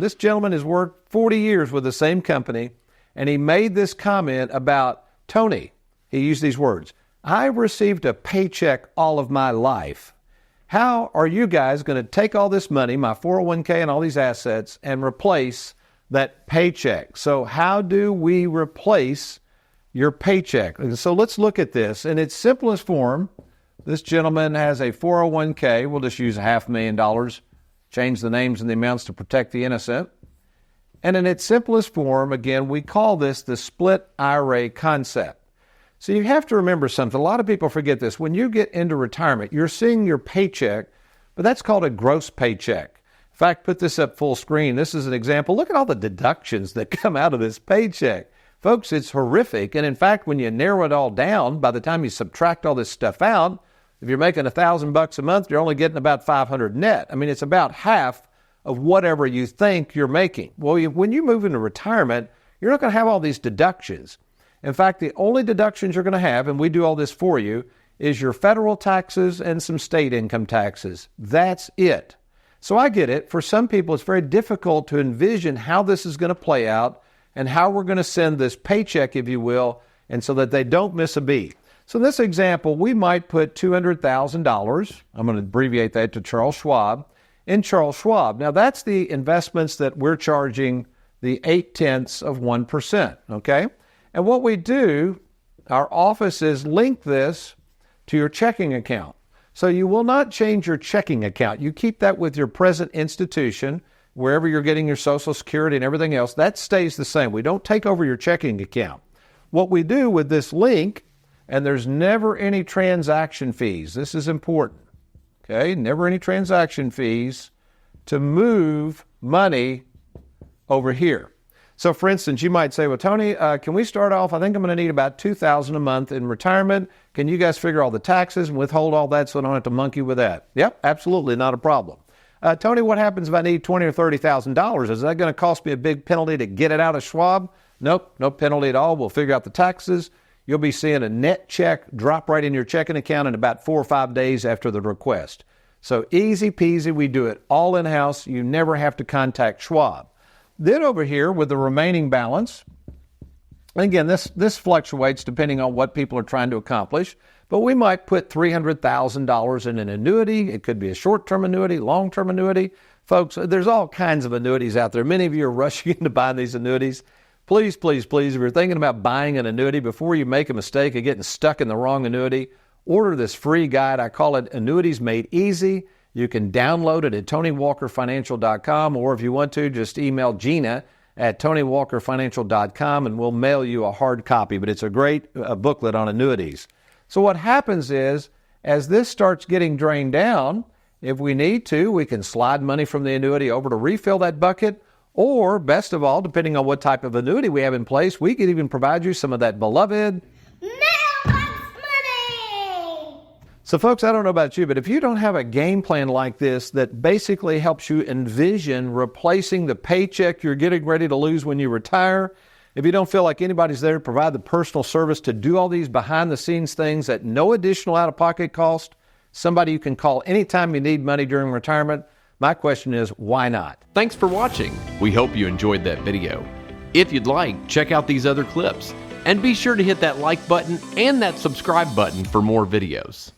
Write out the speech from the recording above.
This gentleman has worked 40 years with the same company, and he made this comment about Tony. He used these words: I received a paycheck all of my life. How are you guys going to take all this money, my 401k and all these assets, and replace that paycheck? So how do we replace your paycheck? And so let's look at this. In its simplest form, this gentleman has a 401k. We'll just use $500,000, change the names and the amounts to protect the innocent. And in its simplest form, again, we call this the split IRA concept. So you have to remember something. A lot of people forget this. When you get into retirement, you're seeing your paycheck, but that's called a gross paycheck. In fact, put this up full screen. This is an example. Look at all the deductions that come out of this paycheck. Folks, it's horrific. And in fact, when you narrow it all down, by the time you subtract all this stuff out, if you're making $1,000 a month, you're only getting about $500 net. I mean, it's about half of whatever you think you're making. Well, when you move into retirement, you're not going to have all these deductions. In fact, the only deductions you're going to have, and we do all this for you, is your federal taxes and some state income taxes. That's it. So I get it. For some people, it's very difficult to envision how this is going to play out and how we're going to send this paycheck, if you will, and so that they don't miss a beat. So in this example, we might put $200,000, I'm going to abbreviate that to Charles Schwab, in Charles Schwab. Now, that's the investments that we're charging the 0.8%, okay? And what we do, our office is link this to your checking account. So you will not change your checking account. You keep that with your present institution, wherever you're getting your Social Security and everything else. That stays the same. We don't take over your checking account. What we do with this link, and there's never any transaction fees. This is important. Okay, never any transaction fees to move money over here. So, for instance, you might say, well, Tony, can we start off? I think I'm going to need about $2,000 a month in retirement. Can you guys figure all the taxes and withhold all that so I don't have to monkey with that? Yep, absolutely, not a problem. Tony, what happens if I need $20,000 or $30,000? Is that going to cost me a big penalty to get it out of Schwab? Nope, no penalty at all. We'll figure out the taxes. You'll be seeing a net check drop right in your checking account in about 4 or 5 days after the request. So easy peasy, we do it all in-house. You never have to contact Schwab. Then over here with the remaining balance, again, this fluctuates depending on what people are trying to accomplish, but we might put $300,000 in an annuity. It could be a short-term annuity, long-term annuity. Folks, there's all kinds of annuities out there. Many of you are rushing into buying these annuities. Please, please, please, if you're thinking about buying an annuity, before you make a mistake of getting stuck in the wrong annuity, order this free guide. I call it Annuities Made Easy. You can download it at TonyWalkerFinancial.com, or if you want to, just email Gina at TonyWalkerFinancial.com and we'll mail you a hard copy. But it's a great booklet on annuities. So what happens is, as this starts getting drained down, if we need to, we can slide money from the annuity over to refill that bucket, or best of all, depending on what type of annuity we have in place, we could even provide you some of that beloved So folks, I don't know about you, but if you don't have a game plan like this that basically helps you envision replacing the paycheck you're getting ready to lose when you retire, if you don't feel like anybody's there to provide the personal service to do all these behind-the-scenes things at no additional out-of-pocket cost, somebody you can call anytime you need money during retirement, my question is, why not? Thanks for watching. We hope you enjoyed that video. If you'd like, check out these other clips. And be sure to hit that like button and that subscribe button for more videos.